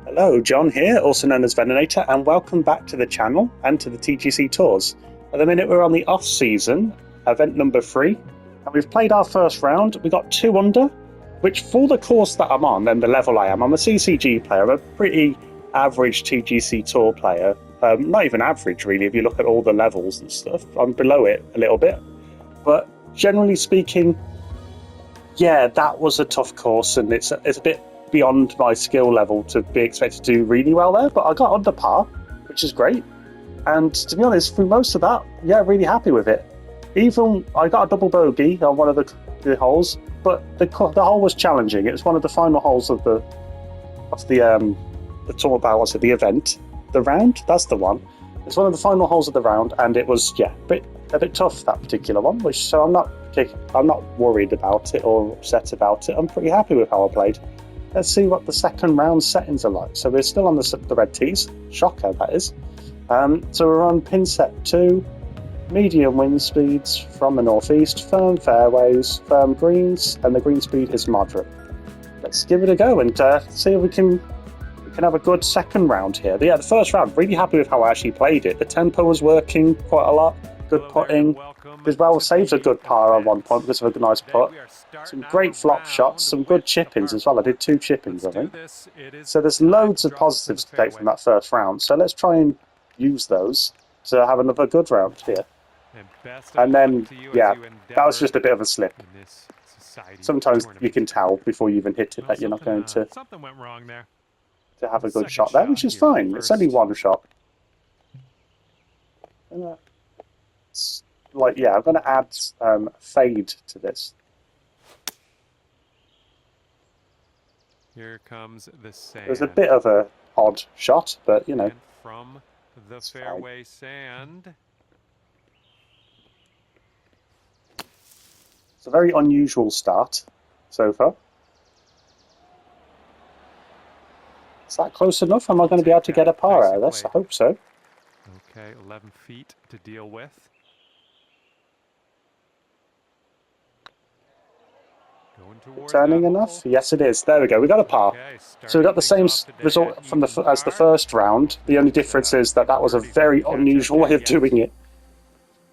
Hello, John here, also known as Veninator, and welcome back to the channel and to the TGC Tours. At the minute we're on the off-season, event number 3, and we've played our first round. We got 2 under, which for the course that I'm on and the level I'm a CCG player. I'm a pretty average TGC Tour player. Not even average really if you look at all the levels and stuff. I'm below it a little bit. But generally speaking, yeah, that was a tough course, and it's a bit beyond my skill level to be expected to do really well there, but I got under par, which is great. And to be honest, through most of that, yeah, really happy with it. Even I got a double bogey on one of the holes, but the hole was challenging. It was one of the final holes of the event, the round. That's the one. It's one of the final holes of the round, and it was a bit tough, that particular one. So I'm not worried about it or upset about it. I'm pretty happy with how I played. Let's see what the second round settings are like. So we're still on the red tees. Shocker, that is. So we're on pin set 2, medium wind speeds from the northeast, firm fairways, firm greens, and the green speed is moderate. Let's give it a go and see if we can have a good second round here. But yeah, the first round, really happy with how I actually played it. The tempo was working quite a lot. Good putting. As well, saves a good par on one point because of a nice putt. Some great flop shots, some good chip-ins as well. I did 2 chip-ins, I think. So there's loads of positives to take from that first round. So let's try and use those to have another good round here. And then, yeah, that was just a bit of a slip. Sometimes you can tell before you even hit it that you're not going to have a good shot there, which is fine. It's only one shot. I'm going to add fade to this. Here comes the sand. It was a bit of a odd shot, but you know. And from the fairway sand. It's a very unusual start so far. Is that close enough? Am I going to be able to get a par out of this? I hope so. Okay, 11 feet to deal with. Turning enough? Yes, it is. There we go. We got a par. So we got the same result from as the first round. The only difference is that was a very unusual way of doing it.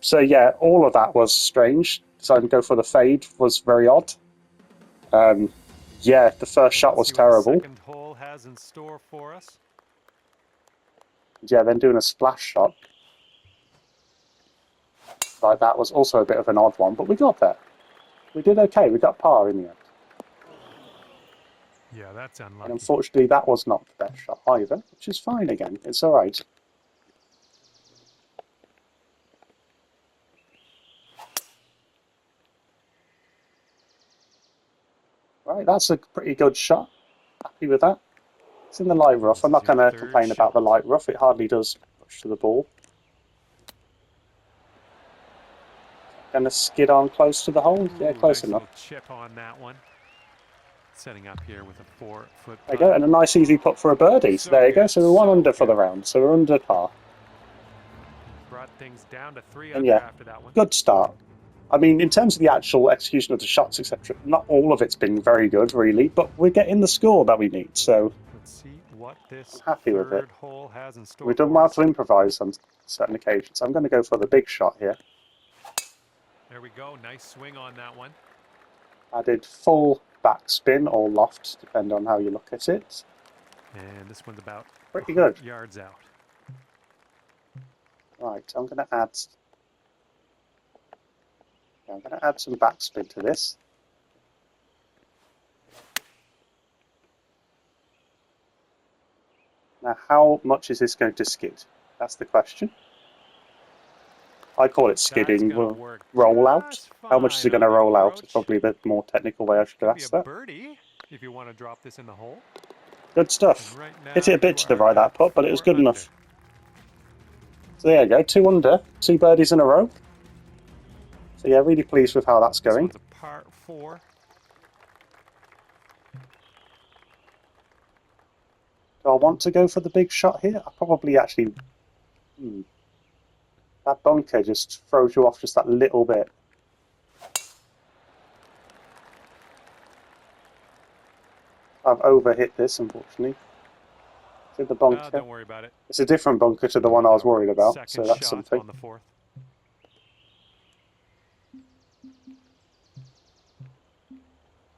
So yeah, all of that was strange. Deciding to go for the fade was very odd. Yeah, the first shot was terrible. Second hole has in store for us. Yeah, then doing a splash shot like that was also a bit of an odd one, but we got there. We did okay. We got par in the end. Yeah, that's unlucky. And unfortunately, that was not the best shot either, which is fine again. It's all right. Right, that's a pretty good shot. Happy with that. It's in the light rough. I'm not going to complain about the light rough. It hardly does much to the ball. Going to skid on close to the hole. Yeah, close enough. Chip on that one. Setting up here with a 4-foot. There you go, and a nice easy putt for a birdie. So there you go. So we're 1 under for the round. So we're under par. Brought things down to 3 and under yeah, after that one. Good start. I mean, in terms of the actual execution of the shots, etc., not all of it's been very good, really. But we're getting the score that we need. So let's see what this I'm happy with it. Hole has in store. We've done well to improvise on certain occasions. I'm going to go for the big shot here. There we go. Nice swing on that one. I did full backspin or loft, depending on how you look at it. And this one's about pretty good. Yards out. Right, I'm going to add some backspin to this. Now, how much is this going to skid? That's the question. I call it skidding. Roll out. How much is it going to roll out? It's probably the more technical way I should ask that. Birdie, if you want to drop this in the hole. Good stuff. Hit it a bit to the right, that putt, but it was good enough. So there you go, 2 under, 2 birdies in a row. So yeah, really pleased with how that's going. This one's a par 4. Do I want to go for the big shot here? I probably actually... That bunker just throws you off just that little bit. I've overhit this, unfortunately. To the bunker. Don't worry about it. It's a different bunker to the one I was worried about, so that's Second shot something. on the fourth.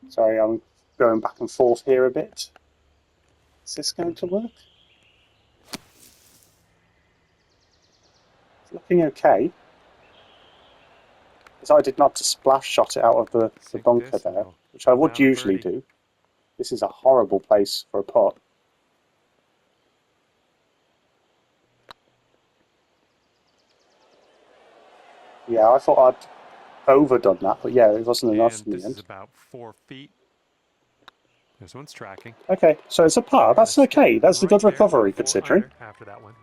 Sorry, I'm going back and forth here a bit. Is this going to work? It's looking okay. Decided not to splash shot it out of the bunker there, which I would usually do. This is a horrible place for a putt. Yeah, I thought I'd overdone that, but yeah, it wasn't enough in the This end. is about 4 feet. This one's tracking. Okay, so it's a par. That's okay. That's a good recovery considering. After that one.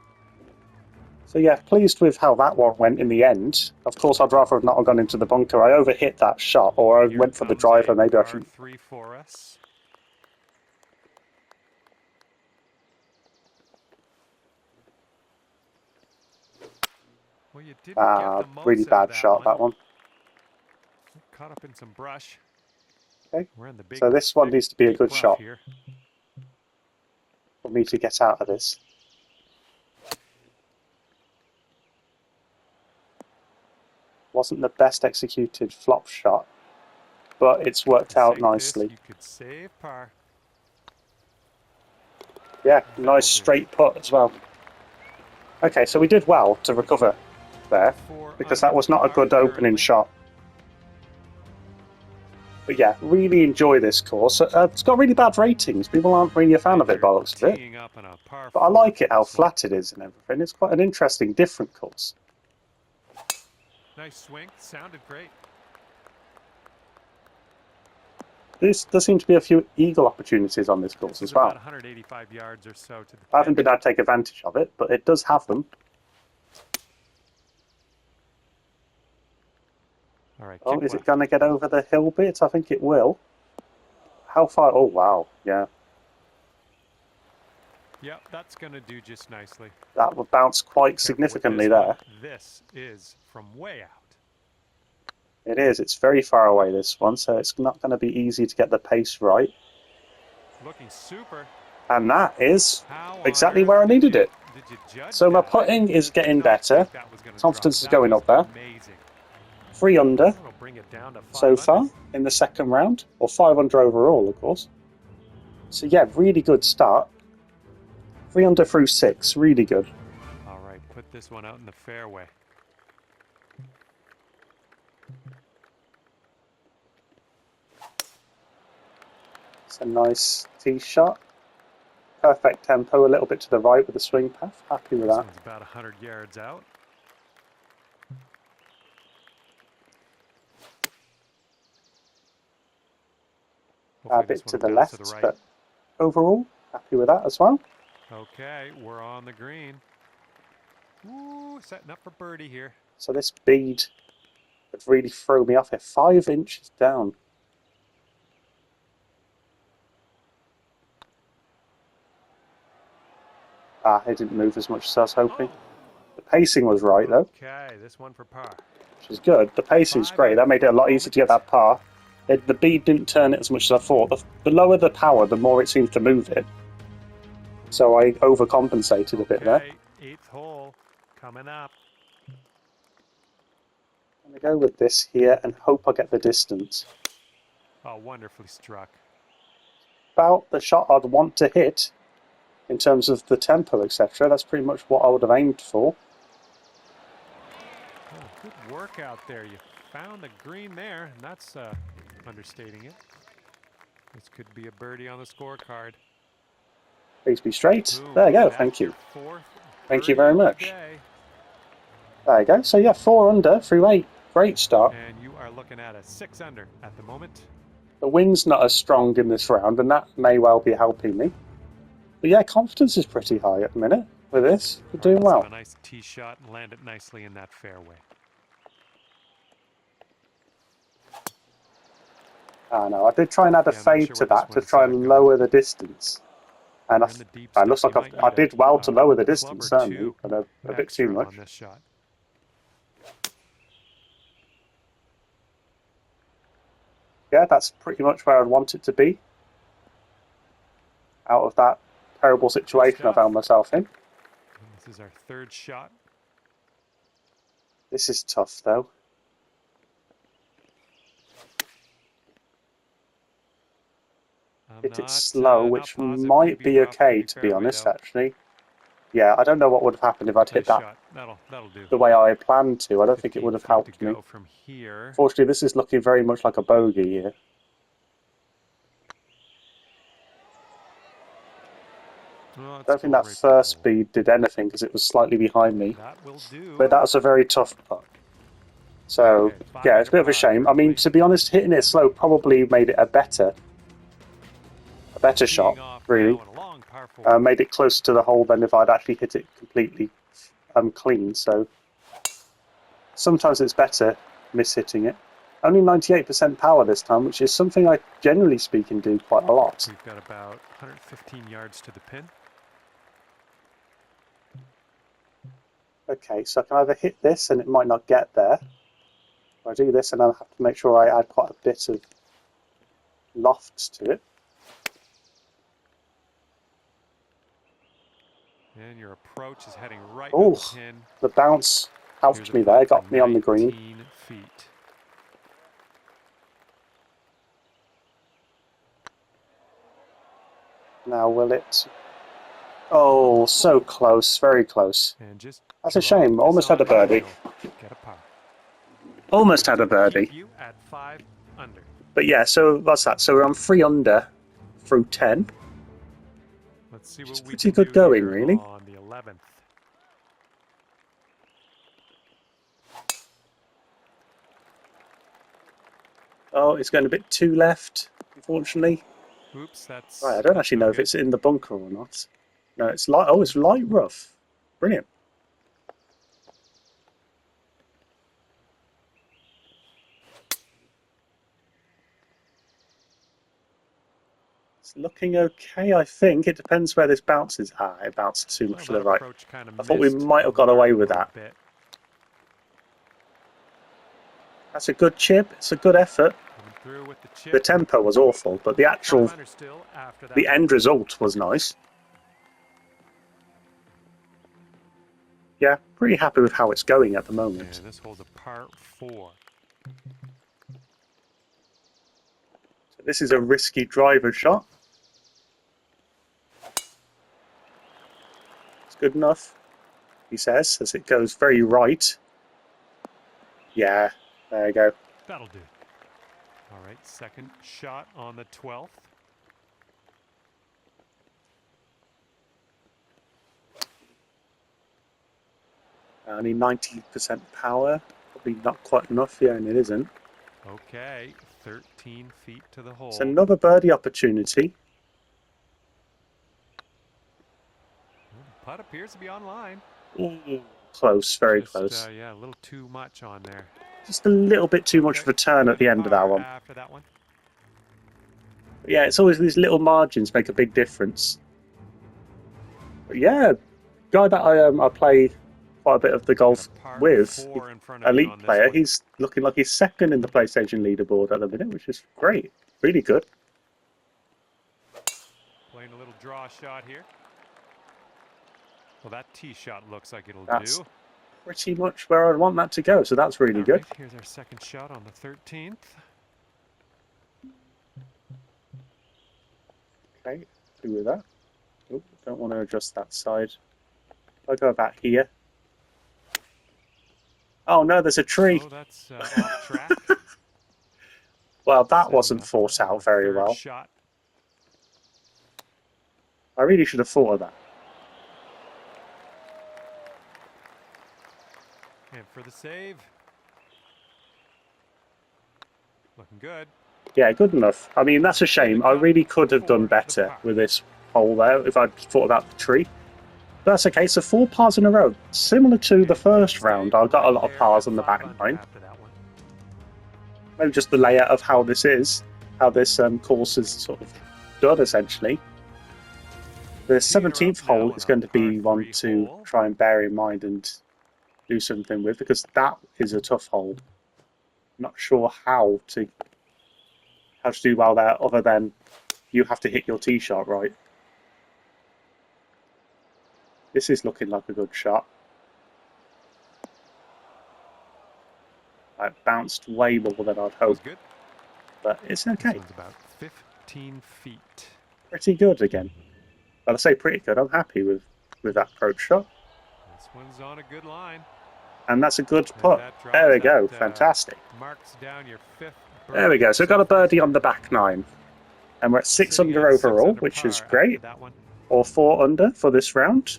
So yeah, pleased with how that one went in the end. Of course, I'd rather have not gone into the bunker. I overhit that shot, or I went for the driver. Maybe I should. 3 for us. Well, you didn't get the most really bad shot, that one. Caught up in some brush. Okay, We're in the big, so this one needs to be a good shot here for me to get out of this. Wasn't the best executed flop shot, but it's worked out nicely. You could save par. Yeah, nice straight putt as well. Okay, so we did well to recover there, because that was not a good opening shot. But yeah, really enjoy this course. It's got really bad ratings. People aren't really a fan of it by the looks of it. But I like it, how flat it is and everything. It's quite an interesting, different course. Nice swing. Sounded great. There seem to be a few eagle opportunities on this course as well. About 185 yards or so to the I haven't been able to take advantage of it, but it does have them. All right. Oh, is it going to get over the hill bit? I think it will. How far? Oh, wow. Yeah. Yep, that's going to do just nicely. That would bounce quite significantly there. This is from way out. It is. It's very far away, this one, so it's not going to be easy to get the pace right. Looking super. And that is exactly where I needed it. So my putting is getting better. Confidence is going up there. 3 under so far in the second round, or 5 under overall, of course. So yeah, really good start. 3 under through 6, really good. All right, put this one out in the fairway. It's a nice tee shot. Perfect tempo, a little bit to the right with the swing path. Happy with that. This one's about 100 yards out. A bit to the left, but overall, happy with that as well. Okay, we're on the green. Ooh, setting up for birdie here. So this bead would really throw me off here. 5 inches down. It didn't move as much as I was hoping. The pacing was right, though. Okay, this one for par. Which is good. The pacing's great. That made it a lot easier to get that par. The bead didn't turn it as much as I thought. The lower the power, the more it seems to move it. So I overcompensated a bit there. 8th hole coming up. I'm going to go with this here and hope I get the distance. Oh, wonderfully struck. About the shot I'd want to hit in terms of the tempo, etc. That's pretty much what I would have aimed for. Oh, good work out there. You found the green there, and that's understating it. This could be a birdie on the scorecard. Please be straight. There you go. Thank you. Thank you very much. There you go. So yeah, 4 under through 8. Great start. And you are looking at a 6 under at the moment. The wind's not as strong in this round, and that may well be helping me. But yeah, confidence is pretty high at the minute with this. We're doing well. A nice tee shot and land it nicely in that fairway. I know. I did try and add a fade to that to try and lower the distance. And it looks like I did well to lower the distance, certainly, but a bit too much. Yeah, that's pretty much where I'd want it to be. Out of that terrible situation I found myself in. This is our third shot. This is tough, though. Hit it slow, which might be okay, to be honest, actually. Yeah, I don't know what would have happened if I'd hit that That'll do. the way I planned to. I don't think it would have helped me. From here. Fortunately, this is looking very much like a bogey here. Well, I don't think that first speed did anything because it was slightly behind me. That will do. But that was a very tough putt. So, yeah, it's a bit of a shame. I mean, to be honest, hitting it slow probably made it a better shot, really. Made it closer to the hole than if I'd actually hit it completely clean. So, sometimes it's better miss-hitting it. Only 98% power this time, which is something I, generally speaking, do quite a lot. We've got about 115 yards to the pin. Okay, so I can either hit this and it might not get there. Or I do this and I'll have to make sure I add quite a bit of loft to it. And your approach is heading right to the pin. The bounce helped me there, got me on the green. Feet. Now will it... Oh, so close, very close. And just that's a shame, almost had a birdie. Get a par. Almost had a birdie. You at 5 under. But yeah, so what's that? So I'm 3 under through 10. Let's see what it's we pretty can good do going, here really. On the 11th. Oh, it's going a bit too left, unfortunately. Oops, that's... Right, I don't actually know if it's in the bunker or not. No, it's light. Oh, it's light rough. Brilliant. It's looking okay, I think. It depends where this bounces. Ah, it bounced too much to the right. I thought we might have got away with that. That's a good chip. It's a good effort. The tempo was awful, but the actual, the end result was nice. Yeah, pretty happy with how it's going at the moment. And this holds a par 4. So this is a risky driver shot. It's good enough, he says, as it goes very right. Yeah, there you go. That'll do. All right, second shot on the 12th. Only 90% power. Probably not quite enough. Yeah, and it isn't. Okay, 13 feet to the hole. It's another birdie opportunity. The putt appears to be online. Ooh, close, very close. Yeah, a little too much on there. Just a little bit too much of a turn at the end of that one. After that one. But yeah, it's always these little margins make a big difference. But yeah, guy that I play quite a bit of the golf with, elite player, he's looking like he's second in the PlayStation leaderboard at the minute, which is great. Really good. Playing a little draw shot here. Well, that tee shot looks like it'll That's do. Pretty much where I'd want that to go, so that's really good. Here's our second shot on the 13th. Okay, do with that. Oh, don't want to adjust that side. I'll go back here. Oh no, there's a tree. Oh, that's off track. Well, that wasn't thought out very well. Shot. I really should have thought of that. And for the save. Looking good. Yeah, good enough. I mean, that's a shame. I really could have done better with this hole there if I'd thought about the tree. But that's okay. So 4 pars in a row. Similar to the first round, I got a lot of pars on the back nine. Maybe just the layout of how this is, how this course is sort of done, essentially. The 17th hole is going to be one to try and bear in mind and do something with, because that is a tough hole. Not sure how to do well there, other than you have to hit your tee shot right. This is looking like a good shot. It bounced way more than I'd hoped, Good. but it's This okay. one's about 15 feet. Pretty good again. Well, I say pretty good. I'm happy with that approach shot. This one's on a good line. And that's a good putt. There we go. Fantastic. Marks down your 5th birdie. There we go. So we've got a birdie on the back 9. And we're at 6 under overall, which is great. Or 4 under for this round.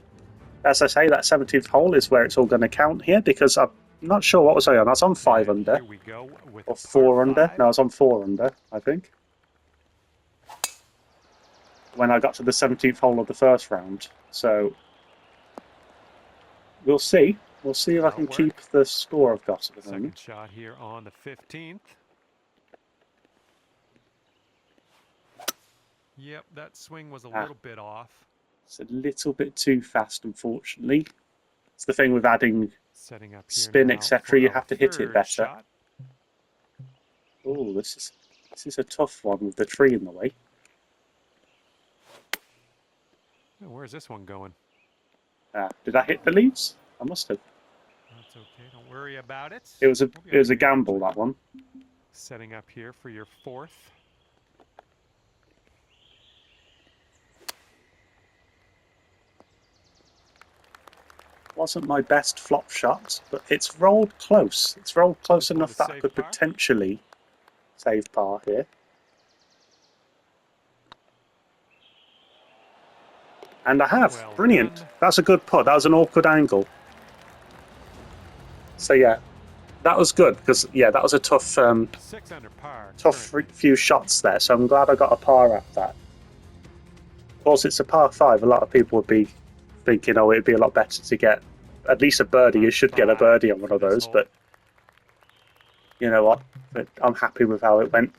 As I say, that 17th hole is where it's all going to count here, because I'm not sure what was I on. I was on 5 under. Here we go with or 4 under. No, I was on 4 under, I think. When I got to the 17th hole of the first round. So we'll see. We'll see if I can keep the score I've got at the moment. Second shot here on the 15th. Yep, that swing was a little bit off. It's a little bit too fast, unfortunately. It's the thing with adding setting up spin, etc. You have to hit it better. Oh, this is a tough one with the tree in the way. Oh, where's this one going? Did I hit the leaves? I must have. That's okay. Don't worry about it. It was a gamble, that one. Setting up here for your 4th. Wasn't my best flop shot, but it's rolled close. It's rolled close enough that I could potentially save par here. And I have. Well Brilliant. done. That's a good putt. That was an awkward angle. So yeah, that was good because that was a tough, 6 under par. tough few shots there. So I'm glad I got a par at that. Of course, it's a par 5. A lot of people would be thinking, oh, it'd be a lot better to get at least a birdie. You should get a birdie on one of those, but you know what? But I'm happy with how it went.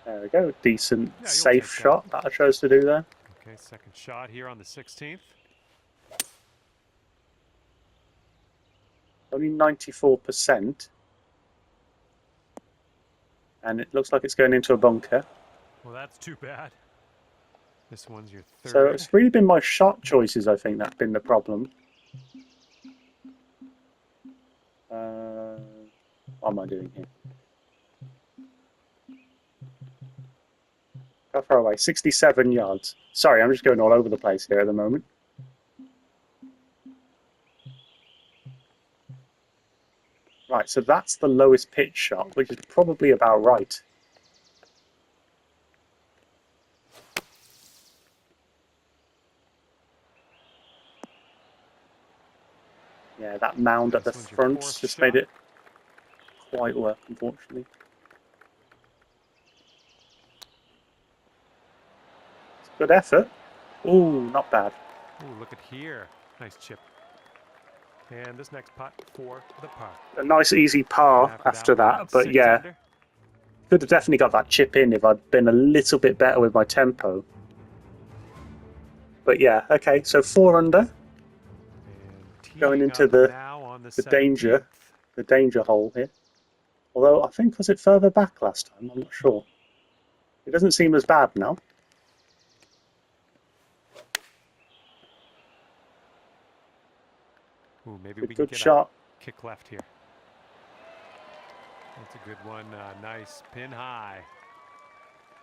There we go. Decent, safe shot that I chose to do there. Okay, second shot here on the 16th. Only 94%. And it looks like it's going into a bunker. Well, that's too bad. This one's your 3rd. So it's really been my shot choices, I think, that's been the problem. What am I doing here? How far away? 67 yards. Sorry, I'm just going all over the place here at the moment. Right, so that's the lowest pitch shot, which is probably about right. Yeah, that mound at the front just made it quite work, unfortunately. It's a good effort. Ooh, not bad. Ooh, look at here. Nice chip. And this next putt for the par. A nice easy par after that, but yeah. Could have definitely got that chip in if I'd been a little bit better with my tempo. But yeah, okay, so 4 under. Going into the danger hole here. Although I think, was it further back last time? I'm not sure. It doesn't seem as bad now. Ooh, maybe we can good get shot. A kick left here. That's a good one. Nice pin high.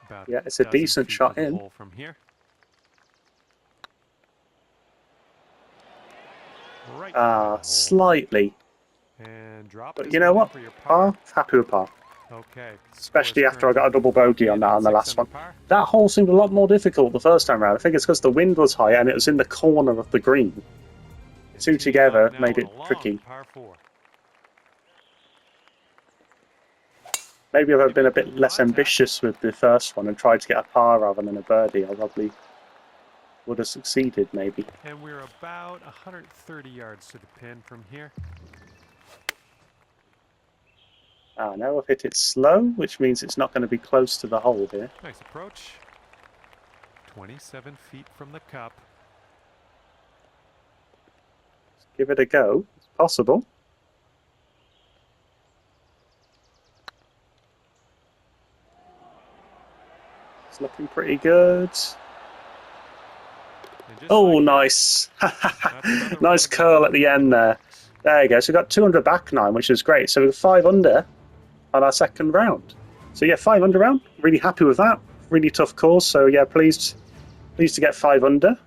About it's a decent shot in. From here. Right slightly. And drop. But you know what? Par. Happy with par. Okay. Especially after I got a double bogey on that on the last one. That hole seemed a lot more difficult the first time round. I think it's because the wind was high and it was in the corner of the green. Two together made it tricky. Maybe if I'd been a bit less ambitious with the first one and tried to get a par rather than a birdie, I probably would have succeeded, maybe. And we're about 130 yards to the pin from here. Now I've hit it slow, which means it's not going to be close to the hole here. Nice approach. 27 feet from the cup. Let's give it a go. It's possible. It's looking pretty good. And just Oh, like that, nice. that's another Nice round curl of at the end there. There you go. So we got 200 back now, which is great. So we're 5 under on our second round. So yeah, 5 under round. Really happy with that. Really tough course. So yeah, pleased to get 5 under.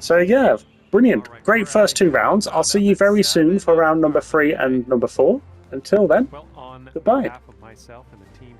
So yeah, brilliant. All right, Great we're first at 2 rounds. I'll see you at very soon 7 for round number under par 3 today. and number 4. Until then, Well, on goodbye. behalf of myself and the team